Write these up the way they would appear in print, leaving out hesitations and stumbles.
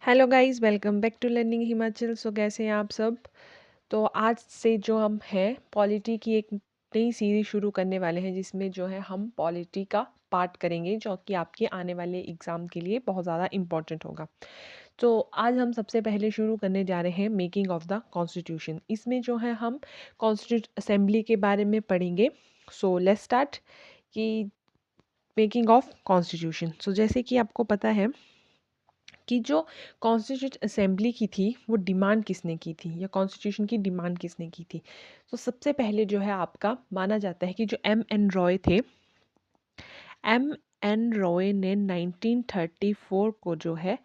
Hello guys, welcome back to learning Himachal. So कैसे हैं आप सब। तो आज से जो हम हैं पॉलिटी की एक नई सीरीज शुरू करने वाले हैं, जिसमें जो है हम पॉलिटी का पार्ट करेंगे, जो कि आपके आने वाले एग्ज़ाम के लिए बहुत ज़्यादा इम्पॉर्टेंट होगा। तो आज हम सबसे पहले शुरू करने जा रहे हैं मेकिंग ऑफ द कॉन्स्टिट्यूशन। इसमें जो है हम कॉन्स्टिट्यूट असेंबली के बारे में पढ़ेंगे। सो लेट्स स्टार्ट कि मेकिंग ऑफ कॉन्स्टिट्यूशन। सो जैसे कि आपको पता है कि जो कॉन्स्टिट्यूट असेंबली की थी वो डिमांड किसने की थी, या कॉन्स्टिट्यूशन की डिमांड किसने की थी। तो सबसे पहले जो है आपका माना जाता है कि जो एम एन रॉय थे, एम एन रॉय ने 1934 को जो है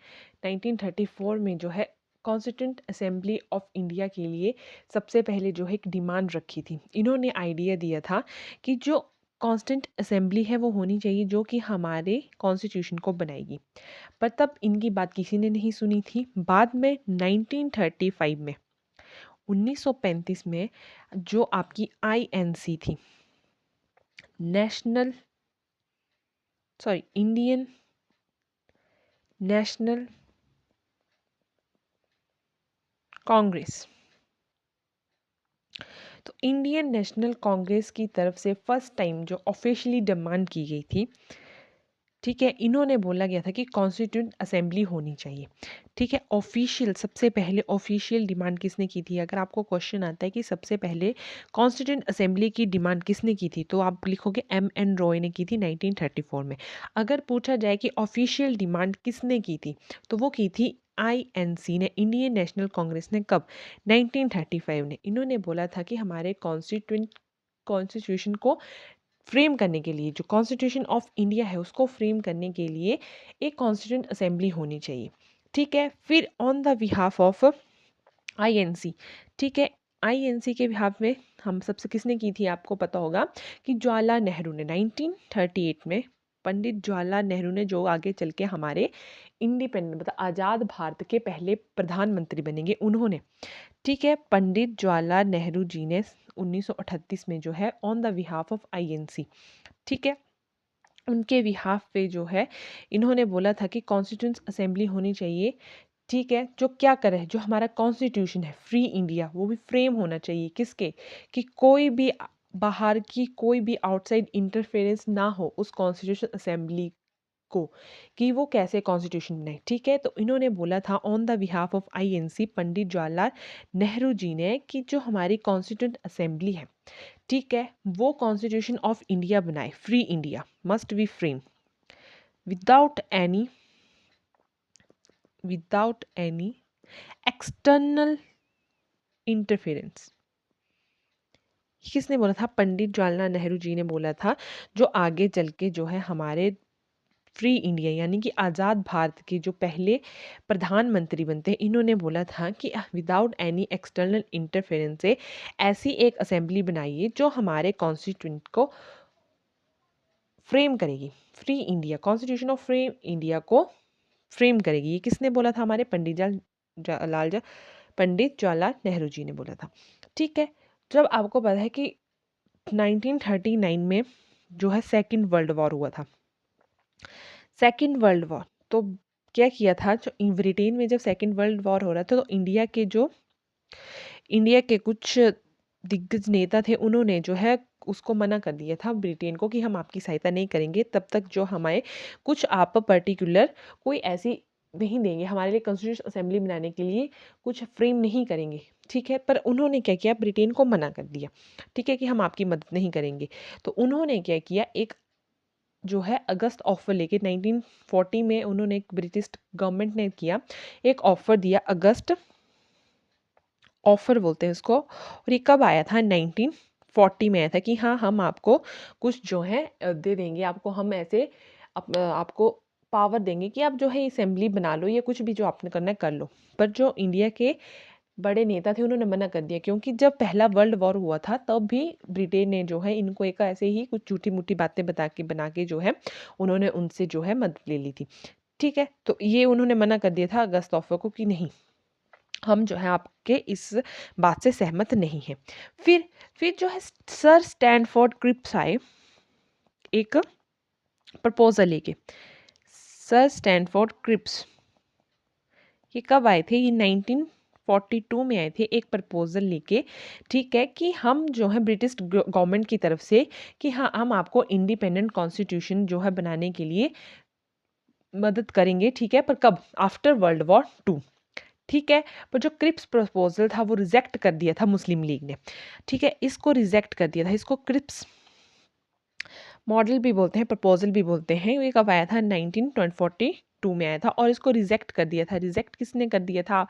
1934 में जो है कॉन्स्टिट्यूंट असेंबली ऑफ इंडिया के लिए सबसे पहले जो है एक डिमांड रखी थी। इन्होंने आइडिया दिया था कि जो कॉन्स्टिट्यूंट असेंबली है वो होनी चाहिए जो कि हमारे कॉन्स्टिट्यूशन को बनाएगी। पर तब इनकी बात किसी ने नहीं सुनी थी। बाद में 1935 में 1935 में जो आपकी आईएनसी थी, नेशनल इंडियन नेशनल कांग्रेस, तो इंडियन नेशनल कांग्रेस की तरफ से फर्स्ट टाइम जो ऑफिशियली डिमांड की गई थी, ठीक है, इन्होंने बोला गया था कि कॉन्स्टिट्यूंट असेंबली होनी चाहिए। ठीक है, ऑफिशियल सबसे पहले ऑफिशियल डिमांड किसने की थी। अगर आपको क्वेश्चन आता है कि सबसे पहले कॉन्स्टिट्यूंट असेंबली की डिमांड किसने की थी, तो आप लिखोगे एम एन रॉय ने की थी 1934 में। अगर पूछा जाए कि ऑफिशियल डिमांड किसने की थी, तो वो की थी आईएनसी ने, इंडियन नेशनल कांग्रेस ने। कब? 1935 ने। इन्होंने बोला था कि हमारे कॉन्स्टिट्यूशन को फ्रेम करने के लिए, जो कॉन्स्टिट्यूशन ऑफ इंडिया है उसको फ्रेम करने के लिए एक कॉन्स्टिट्यूंट असेंबली होनी चाहिए। ठीक है, फिर on the behalf of INC, ठीक है, आईएनसी के बिहाफ में हम सबसे किसने की थी, आपको पता होगा कि जवाहरलाल नेहरू ने 1938 में। पंडित जवाहरलाल नेहरू ने, जो आगे चल के हमारे इंडिपेंडेंट मतलब आज़ाद भारत के पहले प्रधानमंत्री बनेंगे, उन्होंने, ठीक है, पंडित जवाहरलाल नेहरू जी ने 1938 में जो है on the behalf of INC, ठीक है, उनके बिहाफ पे जो है इन्होंने बोला था कि कॉन्स्टिट्यूंट असेंबली होनी चाहिए। ठीक है, जो क्या करे, जो हमारा कॉन्स्टिट्यूशन है फ्री इंडिया, वो भी फ्रेम होना चाहिए किसके, कि कोई भी बाहर की कोई भी आउटसाइड इंटरफेरेंस ना हो उस कॉन्स्टिट्यूशन असेंबली को, कि वो कैसे कॉन्स्टिट्यूशन बनाए। ठीक है, तो इन्होंने बोला था on the behalf of INC Pandit Jawaharlal Nehru ji ने कि जो हमारी कॉन्स्टिट्यूंट असेंबली है, ठीक है, वो कॉन्स्टिट्यूशन ऑफ इंडिया बनाए, free India must be frame without any external interference. किसने बोला था? पंडित जवाहरलाल नेहरू जी ने बोला था, जो आगे चल के जो है हमारे फ्री इंडिया यानी कि आज़ाद भारत के जो पहले प्रधानमंत्री बनते हैं, इन्होंने बोला था कि विदाउट एनी एक्सटर्नल इंटरफेरेंस से ऐसी एक असेंबली बनाइए जो हमारे कॉन्स्टिट्यूंट को फ्रेम करेगी, free India, constitution of frame India को फ्रेम करेगी। ये किसने बोला था? हमारे पंडित जवाहरलाल नेहरू जी ने बोला था। ठीक है, जब आपको पता है कि 1939 में जो है सेकेंड वर्ल्ड वॉर हुआ था, सेकेंड वर्ल्ड वॉर, तो क्या किया था, जो ब्रिटेन में जब सेकेंड वर्ल्ड वॉर हो रहा था, तो इंडिया के कुछ दिग्गज नेता थे, उन्होंने जो है उसको मना कर दिया था ब्रिटेन को कि हम आपकी सहायता नहीं करेंगे तब तक जो हमारे कुछ आप पर्टिकुलर कोई ऐसी नहीं देंगे, हमारे लिए कॉन्स्टिट्यूशन असेंबली बनाने के लिए कुछ फ्रेम नहीं करेंगे। ठीक है, पर उन्होंने क्या किया, ब्रिटेन को मना कर दिया, ठीक है, कि हम आपकी मदद नहीं करेंगे। तो उन्होंने क्या किया, एक जो है अगस्त ऑफर लेके 1940 में उन्होंने, एक ब्रिटिश गवर्नमेंट ने किया, एक ऑफर दिया, अगस्त ऑफर बोलते हैं उसको। और ये कब आया था? 1940 में आया था कि हाँ, हम आपको कुछ जो है दे देंगे, आपको हम ऐसे आपको पावर देंगे कि आप जो है असेंबली बना लो या कुछ भी जो आपने करना है कर लो। पर जो इंडिया के बड़े नेता थे उन्होंने मना कर दिया, क्योंकि जब पहला वर्ल्ड वॉर हुआ था तब भी ब्रिटेन ने जो है इनको एक ऐसे ही कुछ झूठी मूठी बातें बना के जो है उन्होंने उनसे जो है मदद ले ली थी। ठीक है, तो ये उन्होंने मना कर दिया था अगस्त ऑफर को कि नहीं, हम जो है आपके इस बात से सहमत नहीं है। फिर जो है सर स्टैनफोर्ड क्रिप्स आए एक प्रपोजल लेके। सर स्टैनफोर्ड क्रिप्स ये कब आए थे? ये 1942 में आए थे एक प्रपोजल लेके, ठीक है, कि हम जो है ब्रिटिश गवर्नमेंट की तरफ से कि हाँ, हम आपको इंडिपेंडेंट कॉन्स्टिट्यूशन जो है बनाने के लिए मदद करेंगे, ठीक है, पर कब? आफ्टर वर्ल्ड वॉर 2, ठीक है। पर जो क्रिप्स प्रपोजल था वो रिजेक्ट कर दिया था मुस्लिम लीग ने, ठीक है, इसको रिजेक्ट कर दिया था। इसको क्रिप्स मॉडल भी बोलते हैं, प्रपोजल भी बोलते हैं। ये कब आया था? 1942 में आया था और इसको रिजेक्ट कर दिया था। रिजेक्ट किसने कर दिया था?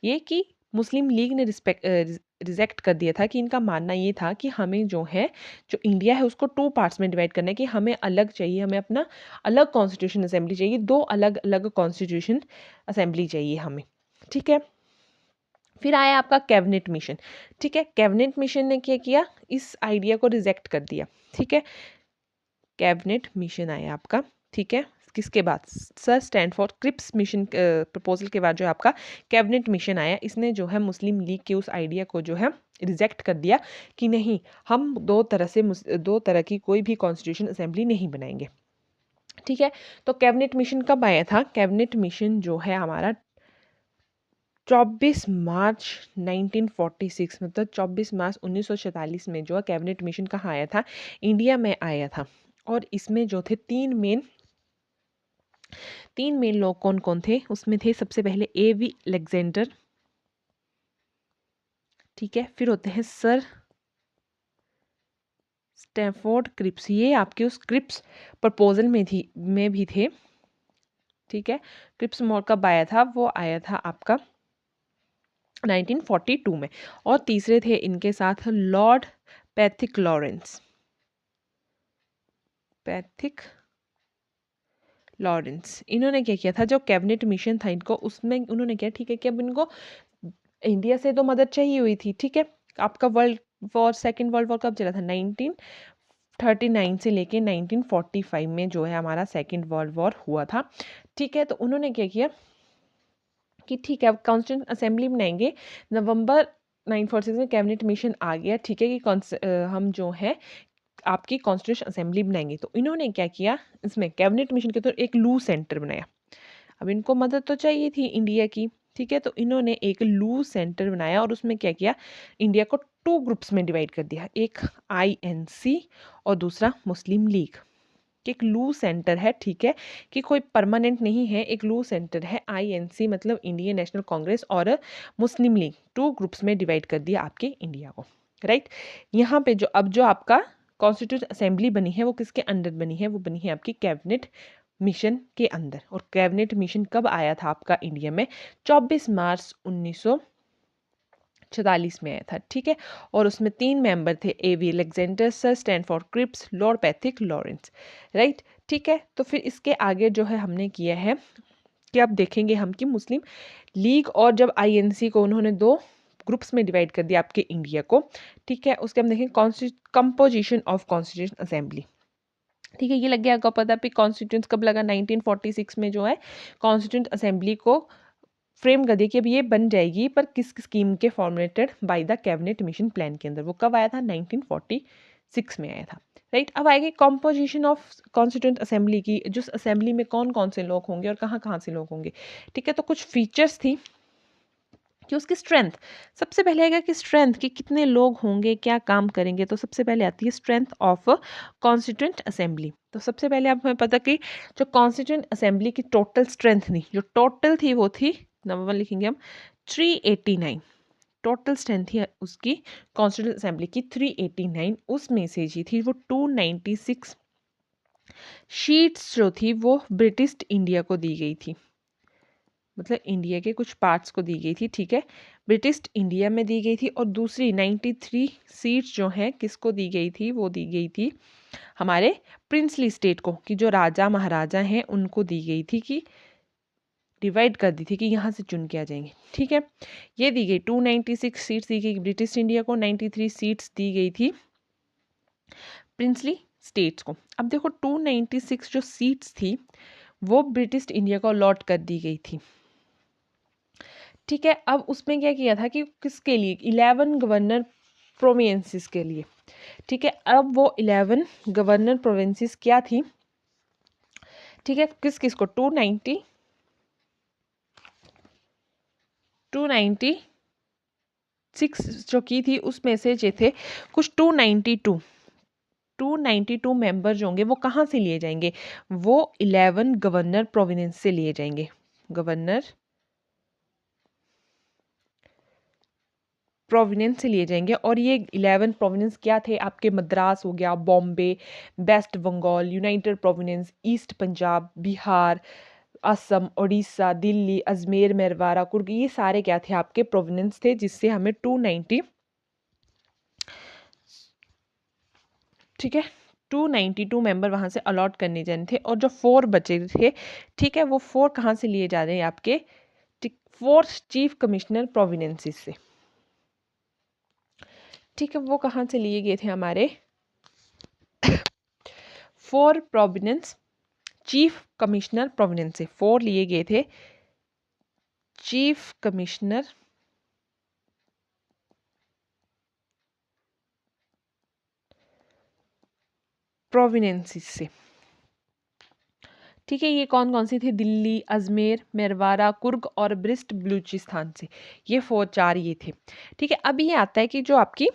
ये कि मुस्लिम लीग ने रिजेक्ट कर दिया था कि इनका मानना ये था कि हमें जो है, जो इंडिया है उसको 2 पार्ट्स में डिवाइड करना है, कि हमें अलग चाहिए, हमें अपना अलग कॉन्स्टिट्यूशन असेंबली चाहिए, 2 अलग-अलग कॉन्स्टिट्यूशन असेंबली चाहिए हमें, ठीक है। फिर आया आपका कैबिनेट मिशन, ठीक है। कैबिनेट मिशन ने क्या किया? इस आइडिया को रिजेक्ट कर दिया, ठीक है। कैबिनेट मिशन आया आपका, ठीक है। किसके बाद? Sir Stanford Cripps mission proposal के बाद जो है आपका कैबिनेट मिशन आया। इसने जो है मुस्लिम लीग के उस आइडिया को जो है रिजेक्ट कर दिया कि नहीं, हम दो तरह की कोई भी कॉन्स्टिट्यूशन असेंबली नहीं बनाएंगे, ठीक है। तो कैबिनेट मिशन कब आया था? कैबिनेट मिशन जो है हमारा 24 मार्च 1946, मतलब 24 मार्च 1946 में जो है कैबिनेट मिशन कहाँ आया था? इंडिया में आया था। और इसमें जो थे तीन मेन लोग कौन कौन थे? उसमें थे सबसे पहले A.V. अलेक्जेंडर, ठीक है। फिर होते हैं सर स्टैनफोर्ड क्रिप्स, ये आपके उस क्रिप्स प्रपोजल में भी थे, ठीक है। क्रिप्स मोड कब आया था? वो आया था आपका 1942 में। और तीसरे थे इनके साथ लॉर्ड पैथिक लॉरेंस। इन्होंने क्या किया था? जो कैबिनेट मिशन था इनको, उसमें उन्होंने क्या, ठीक है, कि अब इनको इंडिया से तो मदद चाहिए हुई थी, ठीक है। आपका सेकेंड वर्ल्ड वॉर कब चला था? 1939 से लेके 1945 में जो है हमारा सेकेंड वर्ल्ड वॉर हुआ था, ठीक है। तो उन्होंने क्या किया कि ठीक है, अब कॉन्स्टिट्यूंट असेंबली बनाएंगे। नवंबर 1946 में कैबिनेट मिशन आ गया, ठीक है, कि हम जो है आपकी कॉन्स्टिट्यूशन असेंबली बनाएंगे। तो इन्होंने क्या किया? इसमें कैबिनेट मिशन के तौर एक लू सेंटर बनाया। अब इनको मदद तो चाहिए थी इंडिया की, ठीक है। तो इन्होंने एक लू सेंटर बनाया और उसमें क्या किया? इंडिया को 2 ग्रुप्स में डिवाइड कर दिया, एक INC और दूसरा मुस्लिम लीग। कि एक लू सेंटर है, ठीक है, कि कोई परमानेंट नहीं है, एक लू सेंटर है। INC मतलब इंडियन नेशनल कांग्रेस और मुस्लिम लीग, 2 ग्रुप्स में डिवाइड कर दिया आपके इंडिया को, राइट। यहाँ पे जो आपका कॉन्स्टिट्यूशन असेंबली बनी है वो किसके अंडर बनी है? वो बनी है आपकी कैबिनेट मिशन के अंदर। और कैबिनेट मिशन कब आया था आपका इंडिया में? 24 मार्च 1946 में आया था, ठीक है। और उसमें 3 मेंबर थे, A.V. Alexander, sir Stanford Cripps, lord Pethick Lawrence, right, ठीक है। तो फिर इसके आगे जो है हमने किया है कि अब देखेंगे हम कि मुस्लिम लीग और जब INC को उन्होंने 2 ग्रुप्स में डिवाइड कर दिया आपके इंडिया को, ठीक है, उसके हम देखें कंपोजिशन ऑफ कॉन्स्टिट्यूशन असेंबली, ठीक है। ये लग गया आपको पता भी कॉन्स्टिट्यूंट कब लगा? 1946 में जो है कॉन्स्टिट्यूंट असेंबली को फ्रेम कर दिया कि अब ये बन जाएगी, पर किस स्कीम के formulated by the cabinet mission plan के अंदर। वो कब आया था? 1946 में आया था, राइट। अब आएगी कॉम्पोजिशन ऑफ कॉन्स्टिट्यूंट असेंबली की, जिस असेंबली में कौन कौन से लोग होंगे और कहाँ कहाँ से लोग होंगे, ठीक है। तो कुछ फीचर्स थी कि उसकी स्ट्रेंथ, सबसे पहले आएगा कि स्ट्रेंथ, कि कितने लोग होंगे, क्या काम करेंगे। तो सबसे पहले आती है स्ट्रेंथ ऑफ कॉन्स्टिट्यूंट असेंबली। तो सबसे पहले आप हमें पता कि जो कॉन्स्टिट्यूंट असेंबली की टोटल स्ट्रेंथ थी, जो टोटल थी वो थी, नंबर 1 लिखेंगे हम, 389। टोटल स्ट्रेंथ थी उसकी कॉन्स्टिट्यूंट असेंबली की 389। उसमें से जी थी वो 296 शीट्स जो थी वो ब्रिटिश इंडिया को दी गई थी, मतलब इंडिया के कुछ पार्ट्स को दी गई थी, ठीक है, ब्रिटिश इंडिया में दी गई थी। और दूसरी 93 सीट्स जो हैं किसको दी गई थी? वो दी गई थी हमारे प्रिंसली स्टेट को, कि जो राजा महाराजा हैं उनको दी गई थी, कि डिवाइड कर दी थी कि यहाँ से चुन के आ जाएंगे, ठीक है। ये दी गई 296 सीट्स दी गई ब्रिटिश इंडिया को, 93 सीट्स दी गई थी प्रिंसली स्टेट्स को। अब देखो 296 जो सीट्स थी वो ब्रिटिश इंडिया को अलॉट कर दी गई थी, ठीक है। अब उसमें क्या किया था कि किसके लिए? 11 गवर्नर प्रोविंसेस के लिए, ठीक है। अब वो 11 गवर्नर प्रोविंसेस क्या थी, ठीक है, किस किस को? 296 जो की थी उसमें से जो थे कुछ 292 मेंबर जो होंगे वो कहाँ से लिए जाएंगे, वो 11 गवर्नर प्रोविंस से लिए जाएंगे। गवर्नर प्रोविनेंस से लिए जाएंगे। और ये 11 प्रोविनेंस क्या थे आपके, मद्रास हो गया, Bombay, west Bengal, united provinces, east Punjab, Bihar, Assam, Orissa, Delhi, Ajmer, Merwara, Coorg, ये सारे क्या थे आपके प्रोविनेंस थे, जिससे हमें 290, ठीक है, 292 मेंबर वहां से अलॉट करने जाने थे। और जो 4 बचे थे, ठीक है, वो 4 कहाँ से लिए जा रहे हैं आपके, 4 चीफ कमिश्नर प्रोविनेंसेस से, ठीक है, वो कहाँ से लिए गए थे हमारे 4 प्रोविनेंस चीफ कमिश्नर प्रोविनेंस से 4 लिए गए थे चीफ कमिश्नर प्रोविनेंसिस से, ठीक है। ये कौन कौन सी थी, दिल्ली, अजमेर, मेरवारा, कुर्ग और ब्रिस्ट बलूचिस्तान से, ये 4 ये थे, ठीक है। अब ये आता है कि जो आपकी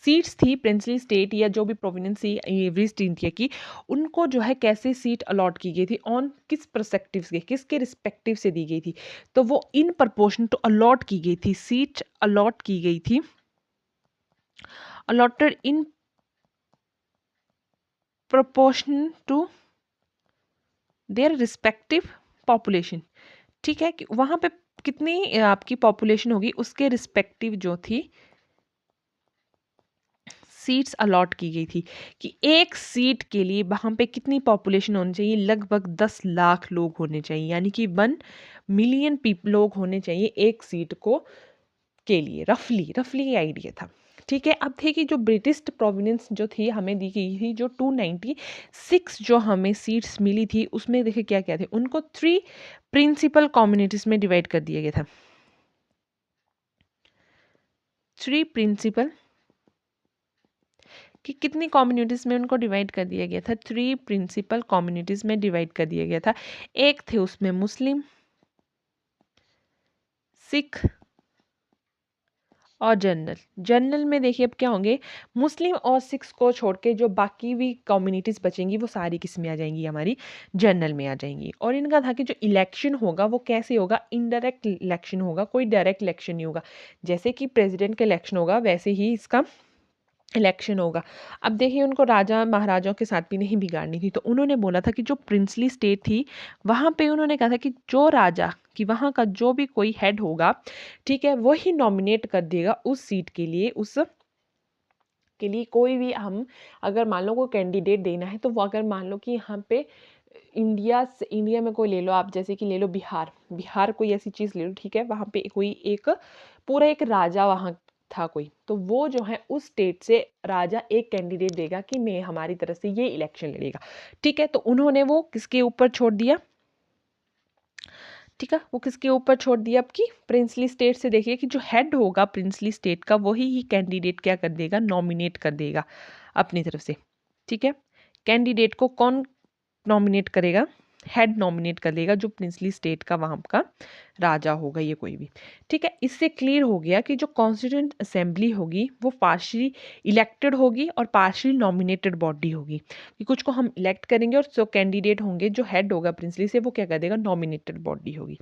सीट्स थी प्रिंसली स्टेट या जो भी प्रोविनेंस थी वेस्ट इंडिया की, उनको जो है कैसे सीट अलॉट की गई थी, ऑन किस परस्पेक्टिव से, किसके रिस्पेक्टिव से दी गई थी, तो वो इन प्रपोर्शन टू अलॉट की गई थी, सीट अलॉट की गई थी, allotted in proportion to their respective population, ठीक है, कि वहां पे कितनी आपकी पॉपुलेशन होगी उसके रिस्पेक्टिव जो थी सीट्स अलॉट की गई थी, कि एक सीट के लिए वहां पे कितनी पॉपुलेशन होनी चाहिए, लगभग 10 लाख लोग होने चाहिए, यानी कि 1 मिलियन लोग होने चाहिए एक सीट को के लिए, रफली रफली आइडिया था, ठीक है। अब थे कि जो ब्रिटिश प्रोविनेंस जो थी हमें दी गई थी, जो 296 जो हमें सीट्स मिली थी, उसमें देखिए क्या क्या थे, उनको 3 प्रिंसिपल कम्युनिटीज में डिवाइड कर दिया गया था, 3 प्रिंसिपल, कि कितनी कम्युनिटीज में उनको डिवाइड कर दिया गया था, 3 प्रिंसिपल कम्युनिटीज में डिवाइड कर दिया गया था। एक थे उसमें मुस्लिम, सिख और जनरल। जनरल में देखिए अब क्या होंगे, मुस्लिम और सिख्स को छोड़ के जो बाकी भी कम्युनिटीज़ बचेंगी वो सारी किस में आ जाएंगी, हमारी जनरल में आ जाएंगी। और इनका था कि जो इलेक्शन होगा वो कैसे होगा, इनडायरेक्ट इलेक्शन होगा, कोई डायरेक्ट इलेक्शन नहीं होगा, जैसे कि प्रेसिडेंट का इलेक्शन होगा वैसे ही इसका इलेक्शन होगा। अब देखिए उनको राजा महाराजाओं के साथ भी नहीं बिगाड़नी थी, तो उन्होंने बोला था कि जो प्रिंसली स्टेट थी वहाँ पे उन्होंने कहा था कि जो राजा कि वहाँ का जो भी कोई हेड होगा, ठीक है, वही नॉमिनेट कर देगा उस सीट के लिए, उस के लिए कोई भी हम अगर मान लो कोई कैंडिडेट देना है, तो वो अगर मान लो कि यहाँ पे इंडिया में कोई ले लो आप, जैसे कि ले लो बिहार, बिहार कोई ऐसी चीज़ ले लो, ठीक है, वहाँ पे कोई एक पूरा एक राजा वहाँ था कोई, तो वो जो है उस स्टेट से राजा एक कैंडिडेट देगा कि मैं हमारी तरफ से ये इलेक्शन लड़ेगा, ठीक है। तो उन्होंने वो किसके ऊपर छोड़ दिया, ठीक है, वो किसके ऊपर छोड़ दिया आपकी प्रिंसली स्टेट से। देखिए कि जो हेड होगा प्रिंसली स्टेट का वही ही कैंडिडेट क्या कर देगा, नॉमिनेट कर देगा अपनी तरफ से, ठीक है। कैंडिडेट को कौन नॉमिनेट करेगा, हेड नॉमिनेट कर देगा जो प्रिंसली स्टेट का वहाँ का राजा होगा, ये कोई भी, ठीक है। इससे क्लियर हो गया कि जो कॉन्स्टिट्यूएंट असेंबली होगी वो पार्शली इलेक्टेड होगी और पार्शली नॉमिनेटेड बॉडी होगी, कि कुछ को हम इलेक्ट करेंगे और जो कैंडिडेट होंगे जो हेड होगा प्रिंसली से वो क्या कर देगा, नॉमिनेटेड बॉडी होगी,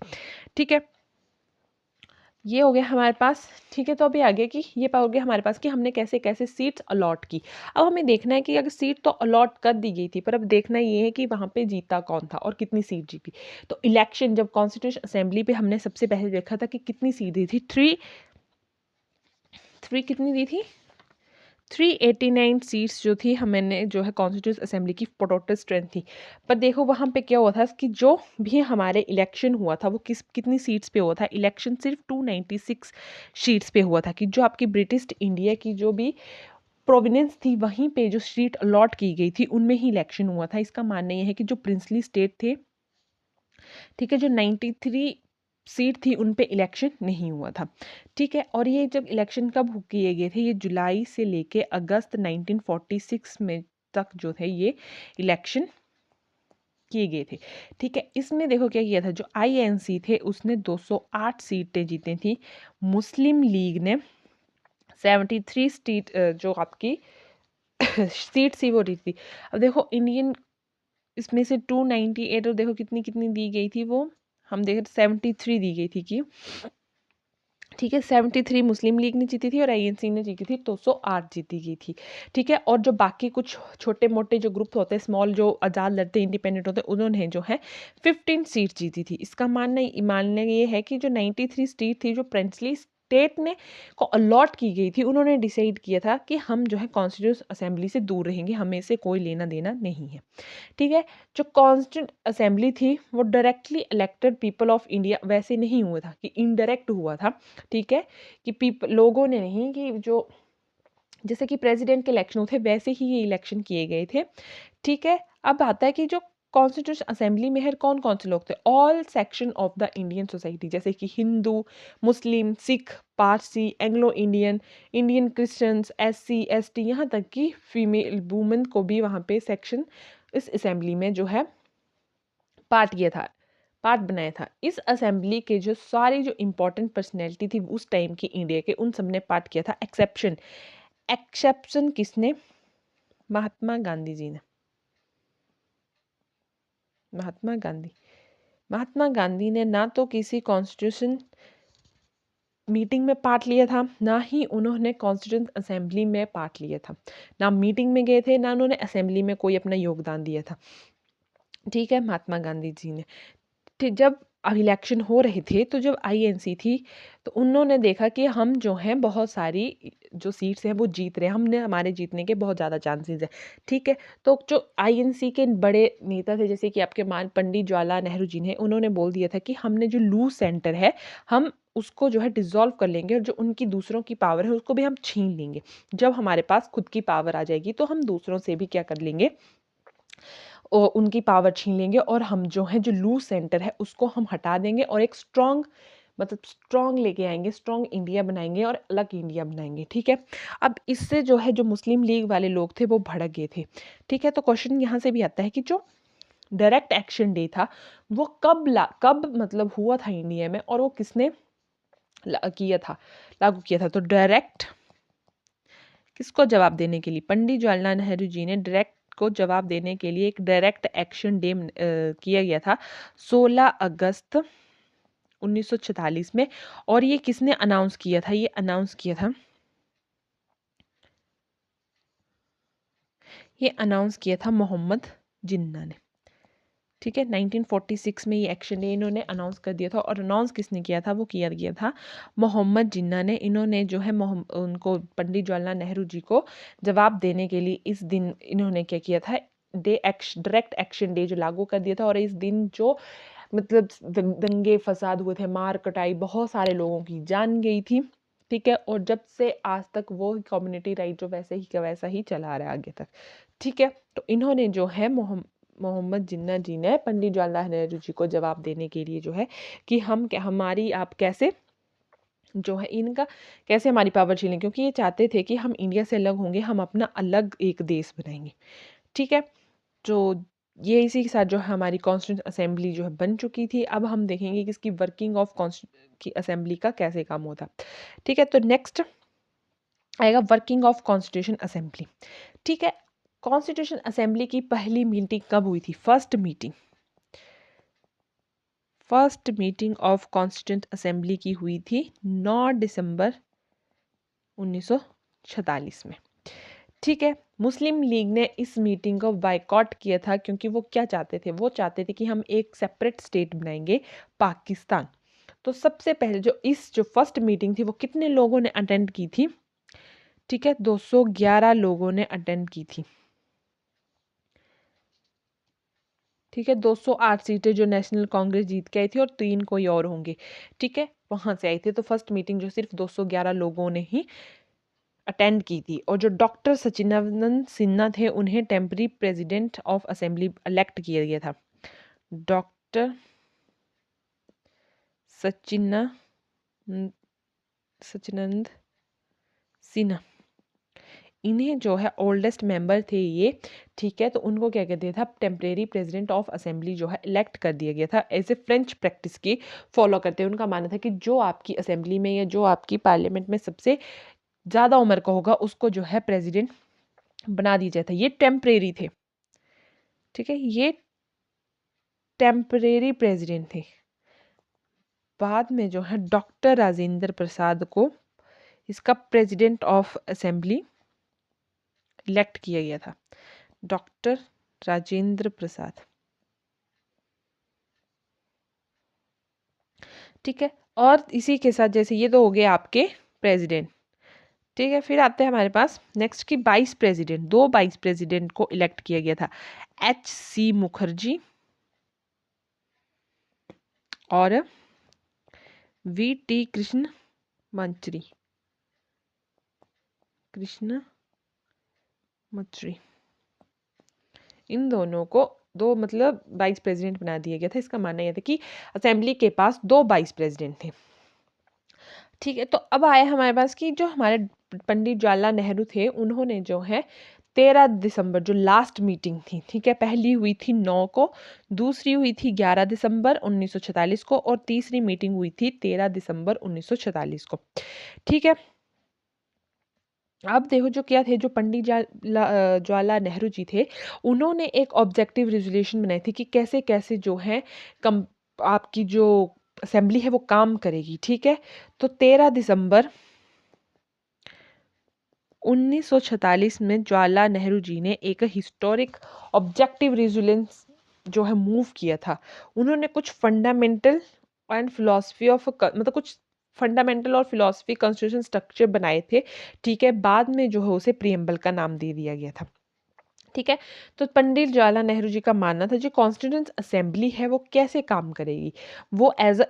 ठीक है। ये हो गया हमारे पास, ठीक है। तो अभी आगे की ये हो गया हमारे पास कि हमने कैसे कैसे सीट्स अलॉट की। अब हमें देखना है कि अगर सीट तो अलॉट कर दी गई थी, पर अब देखना ये है कि वहाँ पे जीता कौन था और कितनी सीट जीती। तो इलेक्शन जब कॉन्स्टिट्यूशन असेंबली पे हमने सबसे पहले देखा था कि कितनी सीट दी थी, थ्री कितनी दी थी, 389 सीट्स जो थी हमने जो है कॉन्स्टिट्यूशन असेंबली की टोटल स्ट्रेंथ थी। पर देखो वहाँ पे क्या हुआ था कि जो भी हमारे इलेक्शन हुआ था वो कितनी सीट्स पे हुआ था, इलेक्शन सिर्फ 296 सीट्स पे हुआ था, कि जो आपकी ब्रिटिश इंडिया की जो भी प्रोविनेंस थी वहीं पे जो सीट अलॉट की गई थी उनमें ही इलेक्शन हुआ था। इसका मानना यह है कि जो प्रिंसली स्टेट थे, ठीक है, जो 93 सीट थी उन पे इलेक्शन नहीं हुआ था, ठीक है। और ये जब इलेक्शन कब किए गए थे, ये जुलाई से लेके अगस्त 1946 में तक जो थे ये इलेक्शन किए गए थे। ठीक है, इसमें देखो क्या किया था, जो आईएनसी थे उसने 208 सीटें जीती थी, मुस्लिम लीग ने 73 सीट जो आपकी सीट थी वो जीती थी। अब देखो इंडियन इसमें से 298 और देखो कितनी कितनी दी गई थी, वो हम देख 73 दी गई थी कि ठीक है, 73 मुस्लिम लीग ने जीती थी और आईएनसी ने जीती थी 208 जीती गई थी। ठीक है, और जो बाकी कुछ छोटे मोटे जो ग्रुप होते हैं, स्मॉल जो आज़ाद लड़ते इंडिपेंडेंट होते हैं, उन्होंने जो है 15 सीट जीती थी। इसका मानना ये है कि जो 93 सीट थी जो प्रिंसली स्टेट ने को अलॉट की गई थी, उन्होंने डिसाइड किया था कि हम जो है कॉन्स्टिट्यूंट असेंबली से दूर रहेंगे, हमें से कोई लेना देना नहीं है। ठीक है, जो कॉन्स्टिट्यूंट असेंबली थी वो directly elected people of India वैसे नहीं हुआ था कि इनडायरेक्ट हुआ था। ठीक है, कि लोगों ने नहीं, कि जो जैसे कि प्रेसिडेंट के इलेक्शन होते वैसे ही ये इलेक्शन किए गए थे। ठीक है, अब आता है कि जो कॉन्स्टिट्यूशन असेंबली में है कौन कौन से लोग थे, all section of the Indian society, जैसे कि Hindu, Muslim, Sikh, Parsi, Anglo Indian, Indian Christians, SC ST, यहाँ तक कि फीमेल वुमेन को भी वहाँ पे सेक्शन इस असेंबली में जो है पार्ट किया था, पार्ट बनाया था। इस असेंबली के जो सारी जो इम्पोर्टेंट पर्सनैलिटी थी उस टाइम की इंडिया के, उन सब ने पार्ट किया था। एक्सेप्शन किसने? महात्मा गांधी जी ने। महात्मा गांधी महात्मा गांधी ने ना तो किसी कॉन्स्टिट्यूशन मीटिंग में पार्ट लिया था, ना ही उन्होंने कॉन्स्टिट्यूंट असेंबली में पार्ट लिया था। ना मीटिंग में गए थे, ना उन्होंने असेंबली में कोई अपना योगदान दिया था। ठीक है, महात्मा गांधी जी ने जब इलेक्शन हो रहे थे, तो जब आईएनसी थी तो उन्होंने देखा कि हम जो हैं बहुत सारी जो सीट्स हैं वो जीत रहे हैं, हमने हमारे जीतने के बहुत ज़्यादा चांसेस हैं। ठीक है, तो जो आईएनसी के बड़े नेता थे, जैसे कि आपके मान पंडित जवाहरलाल नेहरू जी ने, उन्होंने बोल दिया था कि हमने जो लूज सेंटर है हम उसको जो है डिसॉल्व कर लेंगे, और जो उनकी दूसरों की पावर है उसको भी हम छीन लेंगे। जब हमारे पास खुद की पावर आ जाएगी तो हम दूसरों से भी क्या कर लेंगे, उनकी पावर छीन लेंगे, और हम जो है जो लूज सेंटर है उसको हम हटा देंगे और एक स्ट्रॉन्ग, मतलब स्ट्रॉन्ग लेके आएंगे, स्ट्रॉन्ग इंडिया बनाएंगे और अलग इंडिया बनाएंगे। ठीक है, अब इससे जो है जो मुस्लिम लीग वाले लोग थे वो भड़क गए थे। ठीक है, तो क्वेश्चन यहाँ से भी आता है कि जो डायरेक्ट एक्शन डे था वो कब मतलब हुआ था इंडिया में, और वो किसने किया था, लागू किया था। तो डायरेक्ट किसको जवाब देने के लिए, पंडित जवाहरलाल नेहरू जी ने डायरेक्ट को जवाब देने के लिए एक डायरेक्ट एक्शन डे किया गया था 16 अगस्त 1946 में। और ये किसने अनाउंस किया था, ये अनाउंस किया था, ये अनाउंस किया था मोहम्मद जिन्ना ने। ठीक है, 1946 में ये एक्शन डे इन्होंने अनाउंस कर दिया था, और अनाउंस किसने किया था, वो किया गया था मोहम्मद जिन्ना ने। इन्होंने जो है उनको पंडित जवाहरलाल नेहरू जी को जवाब देने के लिए इस दिन इन्होंने क्या किया था, डायरेक्ट एक्शन डे जो लागू कर दिया था। और इस दिन जो मतलब दंगे फसाद हुए थे, मार कटाई, बहुत सारे लोगों की जान गई थी। ठीक है, और जब से आज तक वो कम्युनिटी राइट जो वैसे ही का वैसा ही चला आ रहा है आगे तक। ठीक है, तो इन्होंने जो है मोहम्मद जिन्ना जी ने पंडित जवाहरलाल नेहरू जी को जवाब देने के लिए जो है कि हमारी आप कैसे जो है इनका कैसे हमारी पावर छीनें, क्योंकि ये चाहते थे कि हम इंडिया से अलग होंगे, हम अपना अलग एक देश बनाएंगे। ठीक है, जो ये इसी के साथ जो है हमारी कॉन्स्टिट्यूंट असेंबली जो है बन चुकी थी। अब हम देखेंगे कि इसकी वर्किंग ऑफ की असेंबली का कैसे काम होता। ठीक है, तो नेक्स्ट आएगा वर्किंग ऑफ कॉन्स्टिट्यूशन असेंबली। ठीक है, कॉन्स्टिट्यूशन असेंबली की पहली मीटिंग कब हुई थी? First meeting of constituent assembly की हुई थी 9 दिसंबर 1946 में। ठीक है, मुस्लिम लीग ने इस मीटिंग को बायकॉट किया था, क्योंकि वो क्या चाहते थे, वो चाहते थे कि हम एक सेपरेट स्टेट बनाएंगे, पाकिस्तान। तो सबसे पहले जो फर्स्ट मीटिंग थी वो कितने लोगों ने अटेंड की थी? ठीक है, 211 लोगों ने अटेंड की थी। ठीक है, 208 सीटें जो नेशनल कांग्रेस जीत के आई थी, और 3 कोई और होंगे। ठीक है, वहां से आई थी। तो फर्स्ट मीटिंग जो सिर्फ 211 लोगों ने ही अटेंड की थी, और जो डॉक्टर सचिदानंद सिन्हा थे उन्हें temporary president of assembly elect किया गया था। डॉक्टर सचिदानंद सिन्हा इन्हें जो है ओल्डेस्ट मेंबर थे ये, ठीक है, तो उनको क्या कहते था, टेम्परेरी प्रेसिडेंट ऑफ असेंबली जो है इलेक्ट कर दिया गया था, ऐसे फ्रेंच प्रैक्टिस की फॉलो करते हैं। उनका मानना था कि जो आपकी असेंबली में या जो आपकी पार्लियामेंट में सबसे ज़्यादा उम्र का होगा उसको जो है प्रेसिडेंट बना दिया जाता है। ये टेम्परेरी थे, ठीक है, ये टेम्परेरी प्रेसिडेंट थे। बाद में जो है डॉक्टर राजेंद्र प्रसाद को इसका प्रेसिडेंट ऑफ असेंबली इलेक्ट किया गया था, डॉक्टर राजेंद्र प्रसाद, ठीक है। और इसी के साथ जैसे ये तो हो गए आपके प्रेसिडेंट, ठीक है। फिर आते हैं हमारे पास नेक्स्ट की वाइस प्रेसिडेंट। 2 वाइस प्रेसिडेंट को इलेक्ट किया गया था, H.C. मुखर्जी और V.T. कृष्ण मंत्री, कृष्ण मंत्री। इन दोनों को दो मतलब वाइस प्रेसिडेंट बना दिया गया था। इसका मानना यह था कि असेंबली के पास 2 वाइस प्रेसिडेंट थे, ठीक है। तो अब आया हमारे पास कि जो हमारे पंडित जवाहरलाल नेहरू थे, उन्होंने जो है 13 दिसंबर जो लास्ट मीटिंग थी, ठीक है, पहली हुई थी 9 को, दूसरी हुई थी 11 दिसंबर 1946 को और तीसरी मीटिंग हुई थी 13 दिसंबर 1946 को, ठीक है। अब देखो जो क्या थे, जो पंडित जवाहरलाल नेहरू जी थे, उन्होंने एक ऑब्जेक्टिव रेजोल्यूशन बनाई थी कि कैसे कैसे जो है कम आपकी जो असेंबली है वो काम करेगी, ठीक है। तो 13 दिसंबर 1946 में जवाहरलाल नेहरू जी ने एक हिस्टोरिक ऑब्जेक्टिव रेजोल्यूशन जो है मूव किया था। उन्होंने कुछ फंडामेंटल एंड फिलॉसफी ऑफ मतलब कुछ फंडामेंटल और फिलॉसफी कॉन्स्टिट्यूशन स्ट्रक्चर बनाए थे, ठीक है। बाद में जो है उसे प्रियम्बल का नाम दे दिया गया था, ठीक है। तो पंडित जवाहरलाल नेहरू जी का मानना था जो कॉन्स्टिट्यूंट असेंबली है वो कैसे काम करेगी, वो एज अ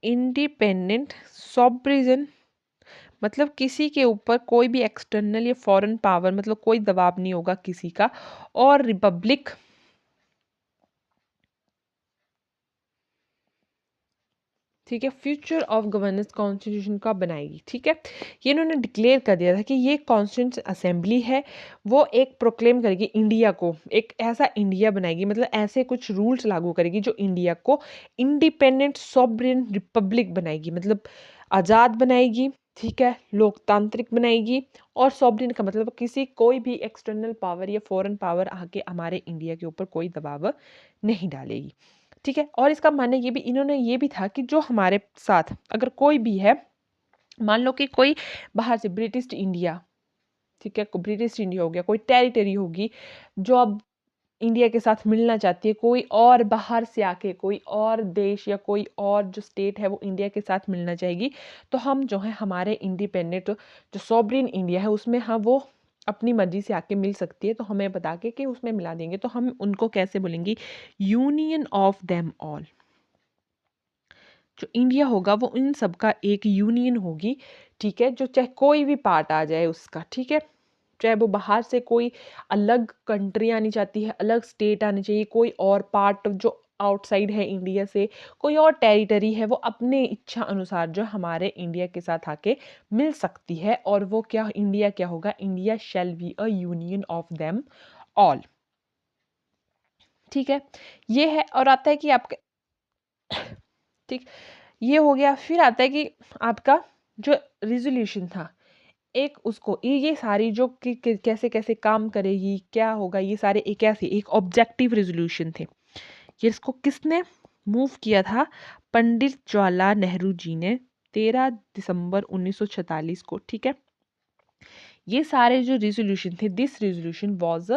इंडिपेंडेंट सॉवरेन, मतलब किसी के ऊपर कोई भी एक्सटर्नल या फॉरेन पावर मतलब कोई दबाव नहीं होगा किसी का, और रिपब्लिक, ठीक है, फ्यूचर ऑफ गवर्नेंस कॉन्स्टिट्यूशन का बनाएगी, ठीक है। ये इन्होंने डिक्लेयर कर दिया था कि ये कॉन्स्टिट्यूंट असेंबली है वो एक प्रोक्लेम करेगी इंडिया को, एक ऐसा इंडिया बनाएगी, मतलब ऐसे कुछ रूल्स लागू करेगी जो इंडिया को इंडिपेंडेंट सॉवरेन रिपब्लिक बनाएगी, मतलब आज़ाद बनाएगी, ठीक है, लोकतांत्रिक बनाएगी। और सॉवरेन का मतलब किसी कोई भी एक्सटर्नल पावर या फॉरेन पावर आके हमारे इंडिया के ऊपर कोई दबाव नहीं डालेगी, ठीक है। और इसका मानना ये भी इन्होंने ये भी था कि जो हमारे साथ अगर कोई भी है, मान लो कि कोई बाहर से ब्रिटिश इंडिया, ठीक है, ब्रिटिश इंडिया हो गया, कोई टेरिटरी होगी जो अब इंडिया के साथ मिलना चाहती है, कोई और बाहर से आके कोई और देश या कोई और जो स्टेट है वो इंडिया के साथ मिलना चाहेगी, तो हम जो है हमारे इंडिपेंडेंट जो सॉवरेन इंडिया है उसमें हम वो अपनी मर्जी से आके मिल सकती है, तो हमें बता के कि उसमें मिला देंगे, तो हम उनको कैसे बोलेंगे, यूनियन ऑफ देम ऑल। जो इंडिया होगा वो इन सब का एक यूनियन होगी, ठीक है, जो चाहे कोई भी पार्ट आ जाए उसका, ठीक है, चाहे वो बाहर से कोई अलग कंट्री आनी चाहती है, अलग स्टेट आनी चाहिए, कोई और पार्ट जो आउटसाइड है इंडिया से, कोई और टेरिटरी है, वो अपने इच्छा अनुसार जो हमारे इंडिया के साथ आके मिल सकती है। और वो क्या इंडिया क्या होगा, India shall be a union of them all, ठीक है। ये है और आता है कि आपके ठीक, ये हो गया। फिर आता है कि आपका जो रेजोल्यूशन था, एक उसको ये सारी जो कैसे कैसे काम करेगी क्या होगा, ये सारे एक ऐसे एक ऑब्जेक्टिव रेजोल्यूशन थे। ये इसको किसने मूव किया था, पंडित जवाहरलाल नेहरू जी ने 13 दिसंबर 1946 को, ठीक है। ये सारे जो रेजोल्यूशन थे, दिस रेजोल्यूशन वाज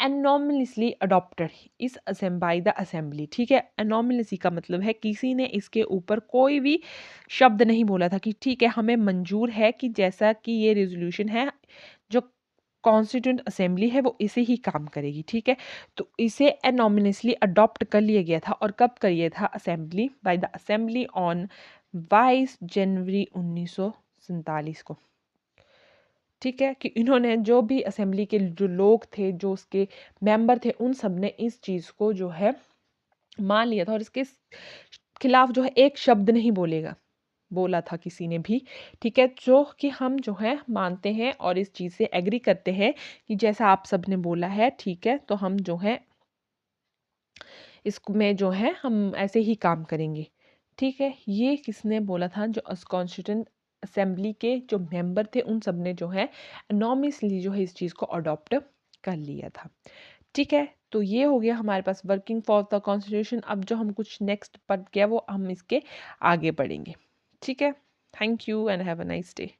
एनॉमलीसली अडॉप्टेड इस बाय द असेंबली, ठीक है। एनॉमलीसी का मतलब है किसी ने इसके ऊपर कोई भी शब्द नहीं बोला था कि ठीक है हमें मंजूर है कि जैसा कि ये रेजोल्यूशन है जो कॉन्स्टिट्यूंट असेंबली है वो इसे ही काम करेगी, ठीक है। तो इसे एनॉमलीसली अडॉप्ट कर लिया गया था, और कब कर लिया था, assembly by the assembly on 22 जनवरी 1947 को, ठीक है। कि इन्होंने जो भी असेंबली के जो लोग थे, जो उसके मेंबर थे, उन सब ने इस चीज़ को जो है मान लिया था, और इसके खिलाफ जो है एक शब्द नहीं बोलेगा, बोला था किसी ने भी, ठीक है, जो कि हम जो है मानते हैं और इस चीज़ से एग्री करते हैं कि जैसा आप सब ने बोला है, ठीक है, तो हम जो है इसमें जो है हम ऐसे ही काम करेंगे। ठीक है, ये किसने बोला था? जो कॉन्स्टिट्यूएंट असेंबली के जो मेंबर थे उन सब ने जो है एनॉर्मसली जो है इस चीज़ को अडॉप्ट कर लिया था। ठीक है, तो ये हो गया हमारे पास वर्किंग फॉर द कॉन्स्टिट्यूशन। अब जो हम कुछ नेक्स्ट पढ़ गया वो हम इसके आगे बढ़ेंगे। ठीक है, thank you and have a nice day.